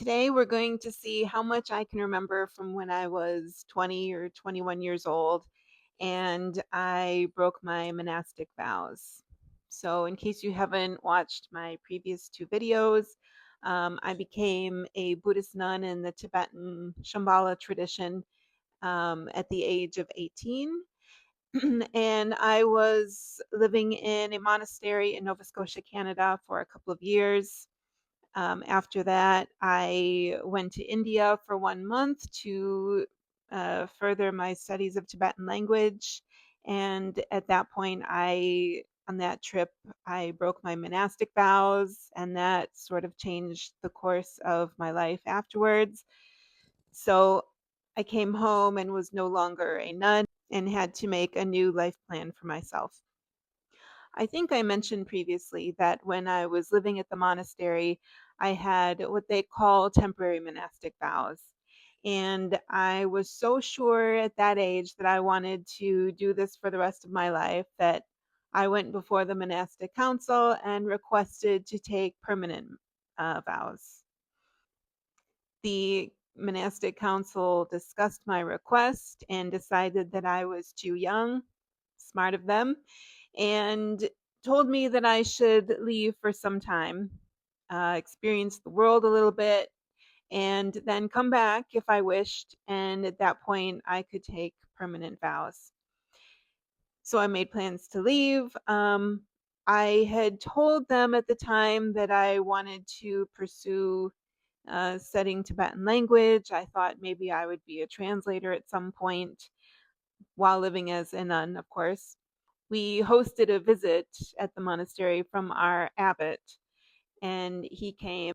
Today, we're going to see how much I can remember from when I was 20 or 21 years old and I broke my monastic vows. So, in case you haven't watched my previous two videos, I became a Buddhist nun in the Tibetan Shambhala tradition at the age of 18. And I was living in a monastery in Nova Scotia, Canada for a couple of years. After that, I went to India for 1 month to further my studies of Tibetan language. And at that point, on that trip, I broke my monastic vows, and that sort of changed the course of my life afterwards. So I came home and was no longer a nun and had to make a new life plan for myself. I think I mentioned previously that when I was living at the monastery, I had what they call temporary monastic vows. And I was so sure at that age that I wanted to do this for the rest of my life that I went before the monastic council and requested to take permanent vows. The monastic council discussed my request and decided that I was too young, smart of them, and told me that I should leave for some time, experience the world a little bit, and then come back if I wished. And at that point, I could take permanent vows. So I made plans to leave. I had told them at the time that I wanted to pursue studying Tibetan language. I thought maybe I would be a translator at some point while living as a nun, of course. We hosted a visit at the monastery from our abbot, and he came.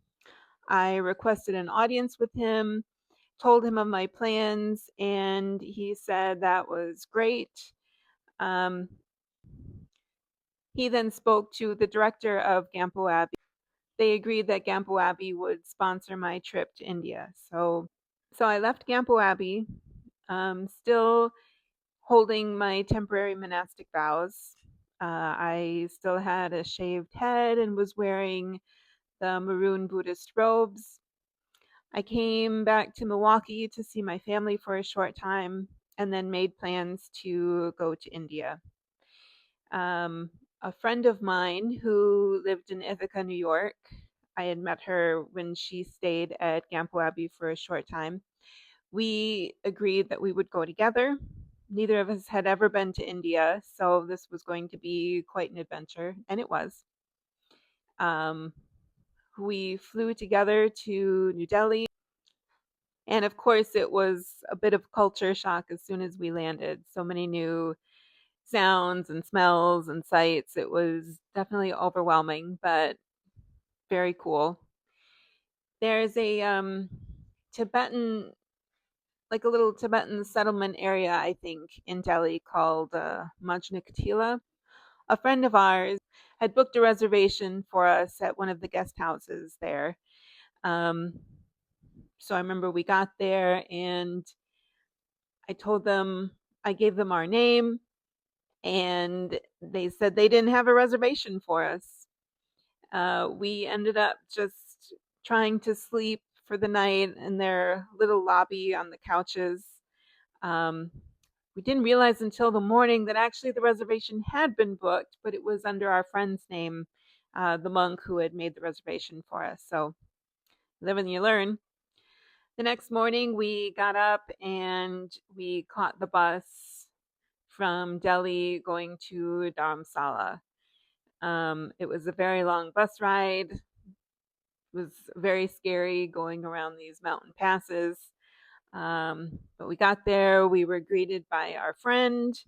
I requested an audience with him, told him of my plans, and he said that was great. Um, he then spoke to the director of Gampo Abbey. They agreed that Gampo Abbey would sponsor my trip to India. So I left Gampo Abbey, still holding my temporary monastic vows. I still had a shaved head and was wearing the maroon Buddhist robes. I came back to Milwaukee to see my family for a short time and then made plans to go to India. Um, a friend of mine who lived in Ithaca, New York, I had met her when she stayed at Gampo Abbey for a short time. We agreed that we would go together. Neither of us had ever been to India, so this was going to be quite an adventure, and it was. Um, we flew together to New Delhi, and of course, it was a bit of culture shock as soon as we landed. So many new sounds and smells and sights. It was definitely overwhelming, but very cool. There's a Tibetan, like a little Tibetan settlement area, I think, in Delhi called Majnikatila. A friend of ours had booked a reservation for us at one of the guest houses there. Um, so I remember we got there and I told them, I gave them our name, and they said they didn't have a reservation for us. We ended up just trying to sleep for the night in their little lobby on the couches. Um, we didn't realize until the morning that actually the reservation had been booked, but it was under our friend's name, the monk who had made the reservation for us. So, live and you learn. The next morning, we got up and we caught the bus from Delhi going to Dharamsala. It was a very long bus ride. It was very scary going around these mountain passes. But we got there, we were greeted by our friend,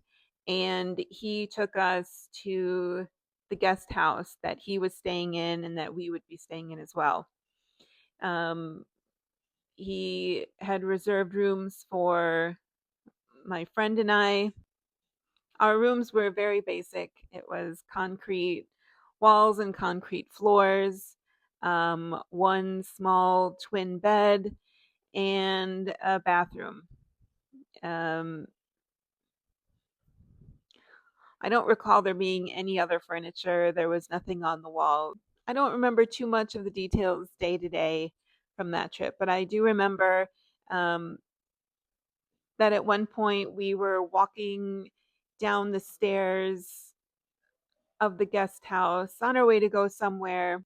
and he took us to the guest house that he was staying in and that we would be staying in as well. Um, he had reserved rooms for my friend and I. Our rooms were very basic. It was concrete walls and concrete floors, one small twin bed, and a bathroom. Um, I don't recall there being any other furniture. There was nothing on the wall. I don't remember too much of the details day to day, from that trip, but I do remember um, that at one point we were walking down the stairs of the guest house on our way to go somewhere.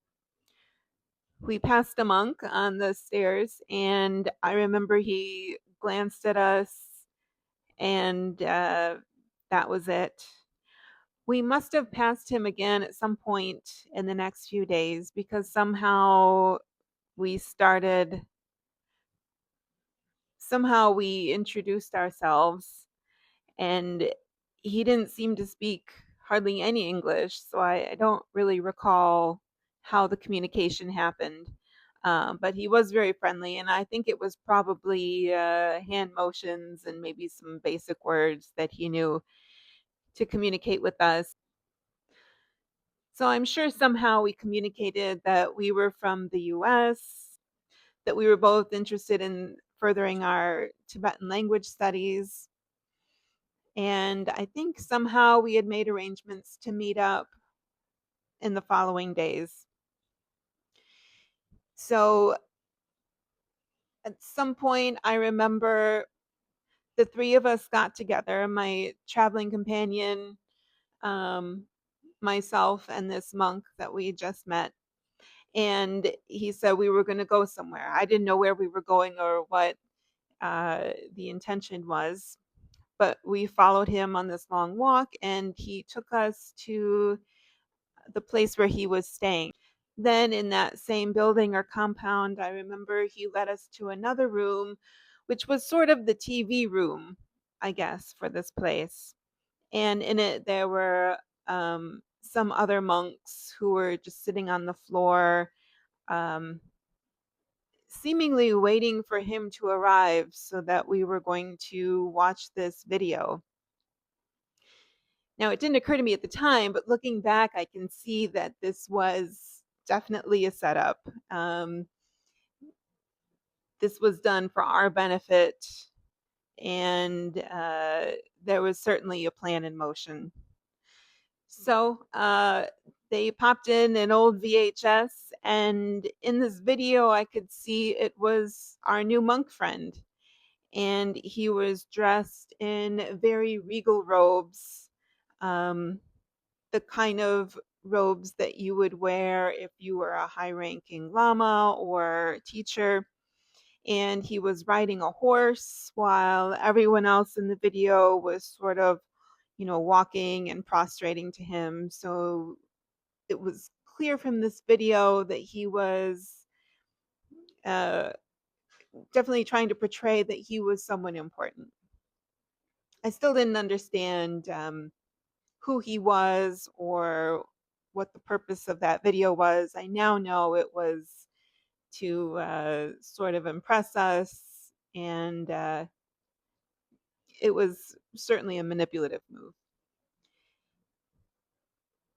We passed a monk on the stairs, and I remember he glanced at us, and that was it. We must have passed him again at some point in the next few days because somehow we started, somehow we introduced ourselves, and he didn't seem to speak hardly any English, so I don't really recall how the communication happened. But he was very friendly, and I think it was probably hand motions and maybe some basic words that he knew to communicate with us. So I'm sure somehow we communicated that we were from the US, that we were both interested in furthering our Tibetan language studies. And I think somehow we had made arrangements to meet up in the following days. So at some point, I remember the three of us got together, my traveling companion, um, myself, and this monk that we just met. And he said we were going to go somewhere. I didn't know where we were going or what the intention was, but we followed him on this long walk, and he took us to the place where he was staying. Then in that same building or compound, I remember he led us to another room, which was sort of the TV room, I guess, for this place. And in it, there were some other monks who were just sitting on the floor, um, seemingly waiting for him to arrive so that we were going to watch this video. Now, it didn't occur to me at the time, but looking back, I can see that this was definitely a setup. Um, this was done for our benefit, and there was certainly a plan in motion. So they popped in an old VHS, and in this video, I could see it was our new monk friend. And he was dressed in very regal robes, um, the kind of robes that you would wear if you were a high ranking lama or teacher. And he was riding a horse while everyone else in the video was sort of, walking and prostrating to him. So it was clear from this video that he was uh, definitely trying to portray that he was someone important. I still didn't understand who he was or what the purpose of that video was. I now know it was to sort of impress us, and it was certainly a manipulative move.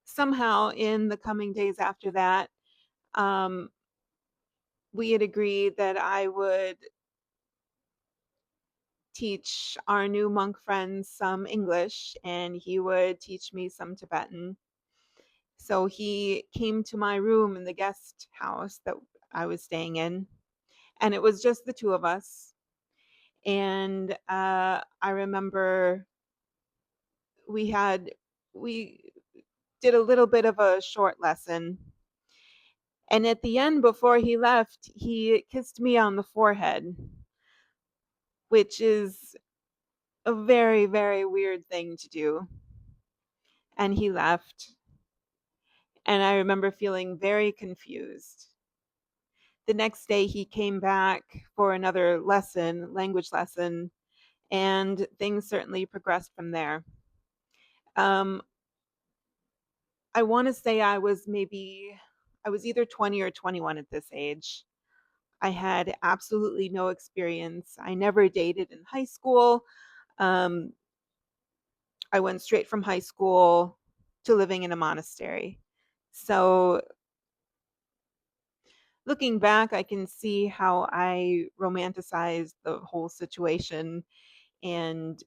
Somehow, in the coming days after that, um, we had agreed that I would teach our new monk friends some English and he would teach me some Tibetan. So he came to my room in the guest house that I was staying in, and it was just the two of us. And I remember we had we did a little bit of a short lesson, and at the end, before he left, he kissed me on the forehead, which is a very, very weird thing to do. And he left, and I remember feeling very confused. The next day, he came back for another lesson, language lesson, and things certainly progressed from there. Um, I want to say I was either 20 or 21 at this age. I had absolutely no experience. I never dated in high school. Um, I went straight from high school to living in a monastery. So looking back, I can see how I romanticized the whole situation. And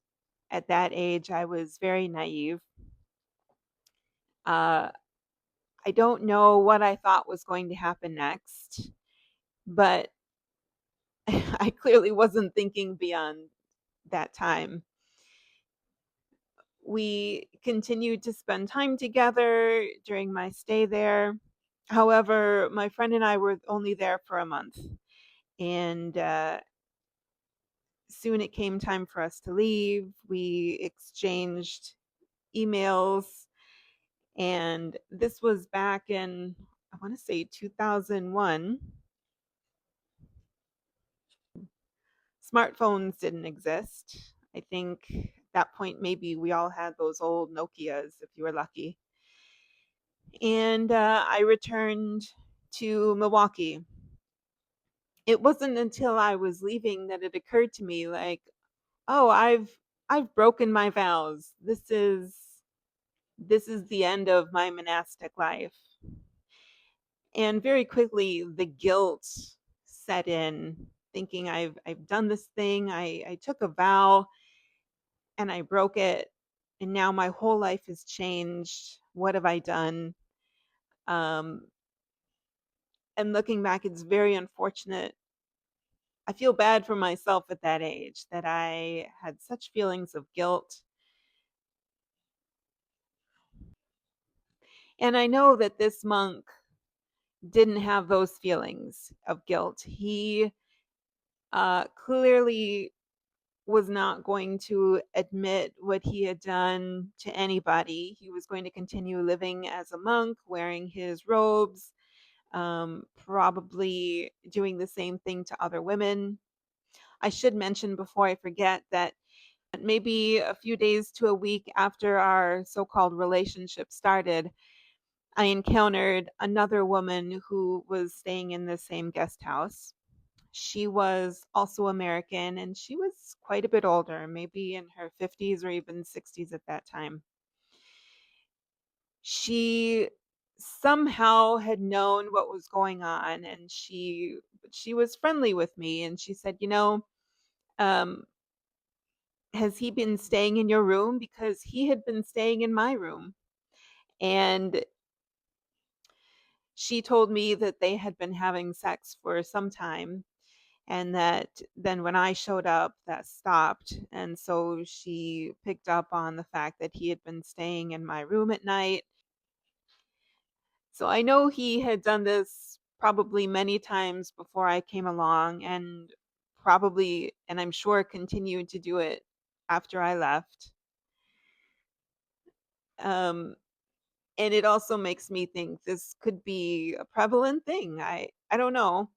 at that age, I was very naive. Uh, I don't know what I thought was going to happen next, but I clearly wasn't thinking beyond that time. We continued to spend time together during my stay there. However, my friend and I were only there for a month, and soon it came time for us to leave. We exchanged emails, and this was back in, I want to say, 2001. Smartphones didn't exist. I think at that point, maybe we all had those old Nokias if you were lucky. And I returned to Milwaukee. It wasn't until I was leaving that it occurred to me, like, oh, I've broken my vows. This is the end of my monastic life. And very quickly the guilt set in, thinking I've done this thing. I took a vow and I broke it, and now my whole life has changed. What have I done? Um, and looking back, it's very unfortunate. I feel bad for myself at that age that I had such feelings of guilt. And I know that this monk didn't have those feelings of guilt. He clearly was not going to admit what he had done to anybody. He was going to continue living as a monk, wearing his robes, probably doing the same thing to other women. I should mention before I forget that maybe a few days to a week after our so called relationship started, I encountered another woman who was staying in the same guest house. She was also American, and she was quite a bit older, maybe in her 50s or even 60s at that time. She somehow had known what was going on, and she was friendly with me, and she said, um, has he been staying in your room? Because he had been staying in my room. And she told me that they had been having sex for some time, and that then when I showed up, that stopped. And so she picked up on the fact that he had been staying in my room at night. So I know he had done this probably many times before I came along, and probably, and I'm sure, continued to do it after I left. Um, and it also makes me think this could be a prevalent thing. I don't know,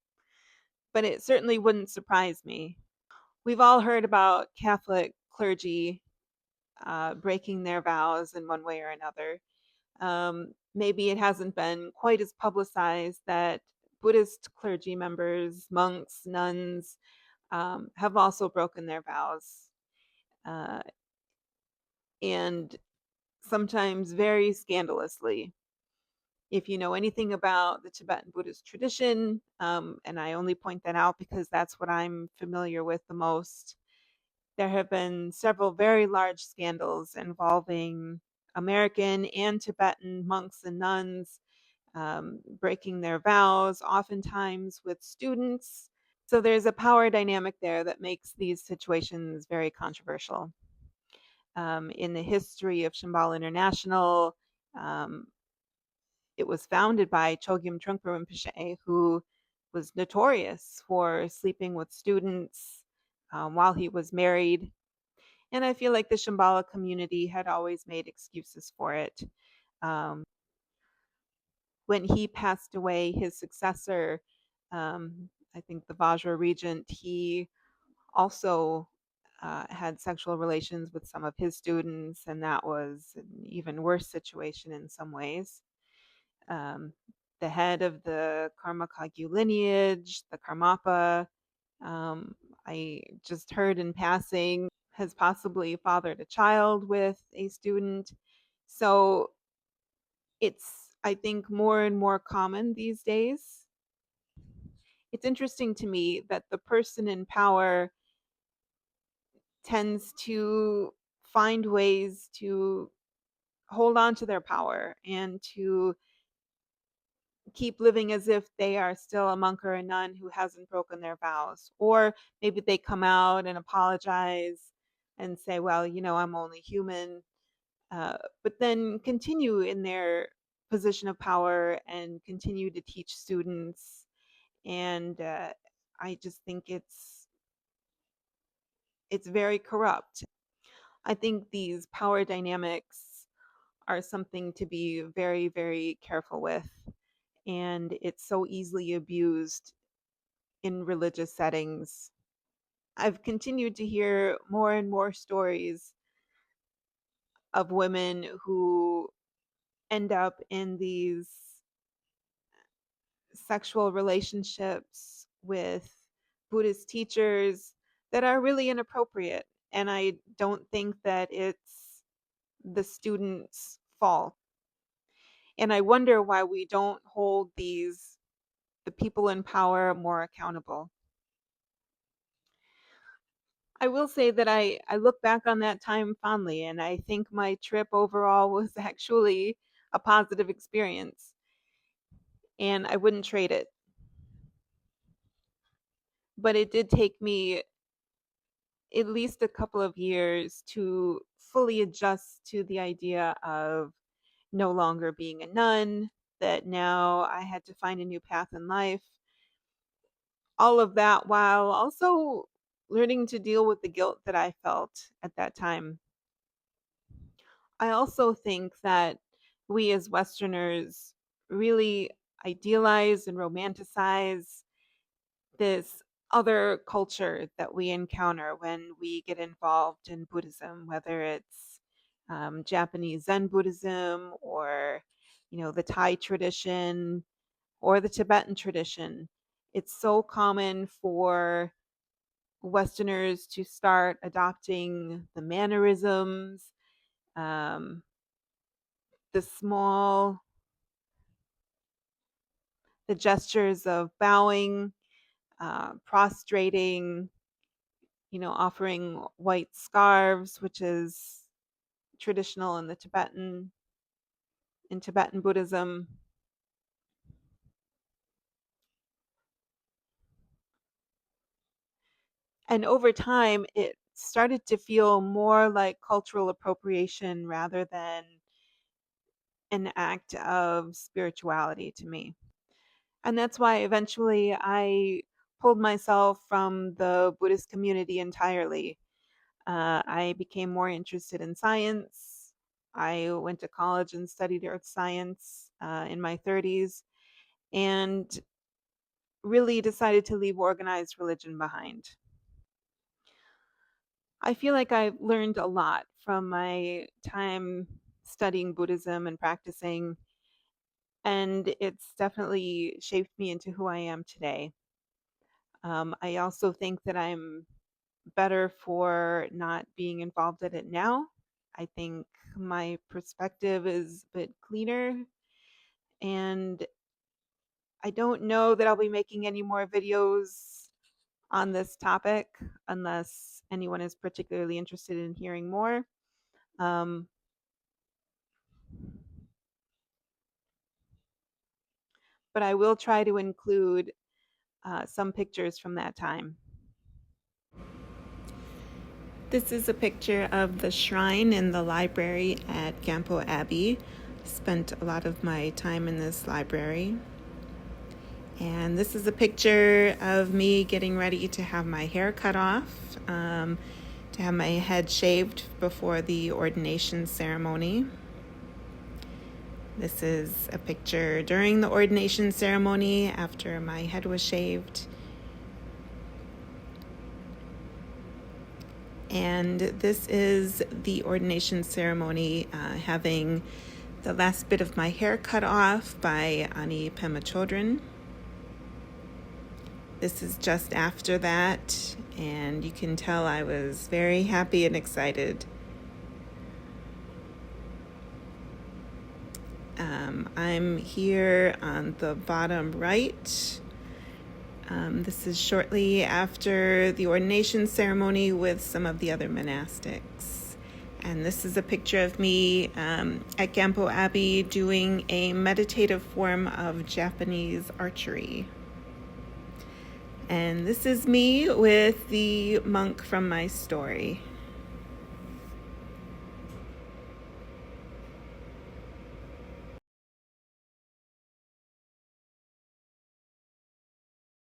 but it certainly wouldn't surprise me. We've all heard about Catholic clergy breaking their vows in one way or another. Maybe it hasn't been quite as publicized that Buddhist clergy members, monks, nuns, have also broken their vows, uh, and sometimes very scandalously. If you know anything about the Tibetan Buddhist tradition, and I only point that out because that's what I'm familiar with the most, there have been several very large scandals involving American and Tibetan monks and nuns breaking their vows, oftentimes with students. So there's a power dynamic there that makes these situations very controversial. In the history of Shambhala International, um, it was founded by Chogyam Trungpa Rinpoche, who was notorious for sleeping with students while he was married. And I feel like the Shambhala community had always made excuses for it. Um, when he passed away, his successor, I think the Vajra regent, he also had sexual relations with some of his students, and that was an even worse situation in some ways. Um, the head of the Karmakagyu lineage, the Karmapa, um, I just heard in passing, has possibly fathered a child with a student. So it's, I think, more and more common these days. It's interesting to me that the person in power tends to find ways to hold on to their power and to keep living as if they are still a monk or a nun who hasn't broken their vows. Or maybe they come out and apologize and say, well, I'm only human, but then continue in their position of power and continue to teach students. And I just think it's very corrupt. I think these power dynamics are something to be very, very careful with. And it's so easily abused in religious settings. I've continued to hear more and more stories of women who end up in these sexual relationships with Buddhist teachers that are really inappropriate. And I don't think that it's the student's fault. And I wonder why we don't hold the people in power more accountable. I will say that I look back on that time fondly, and I think my trip overall was actually a positive experience, and I wouldn't trade it. But it did take me at least a couple of years to fully adjust to the idea of no longer being a nun, that now I had to find a new path in life. All of that while also learning to deal with the guilt that I felt at that time. I also think that we as Westerners really idealize and romanticize this other culture that we encounter when we get involved in Buddhism, whether it's Japanese Zen Buddhism or, the Thai tradition or the Tibetan tradition. It's so common for Westerners to start adopting the mannerisms, um, the small, the gestures of bowing, prostrating, offering white scarves, which is traditional in Tibetan Buddhism. And over time, it started to feel more like cultural appropriation rather than an act of spirituality to me. And that's why eventually I pulled myself from the Buddhist community entirely. I became more interested in science. I went to college and studied earth science in my 30s and really decided to leave organized religion behind. I feel like I've learned a lot from my time studying Buddhism and practicing, and it's definitely shaped me into who I am today. I also think that I'm better for not being involved in it now. I think my perspective is a bit cleaner, and I don't know that I'll be making any more videos on this topic unless anyone is particularly interested in hearing more. Um, but I will try to include some pictures from that time. This is a picture of the shrine in the library at Gampo Abbey. Spent a lot of my time in this library. And this is a picture of me getting ready to have my hair cut off, to have my head shaved before the ordination ceremony. This is a picture during the ordination ceremony after my head was shaved. And this is the ordination ceremony, having the last bit of my hair cut off by Ani Pema Chodron. This is just after that, and you can tell I was very happy and excited. I'm here on the bottom right. This is shortly after the ordination ceremony with some of the other monastics. And this is a picture of me at Gampo Abbey doing a meditative form of Japanese archery. And this is me with the monk from my story.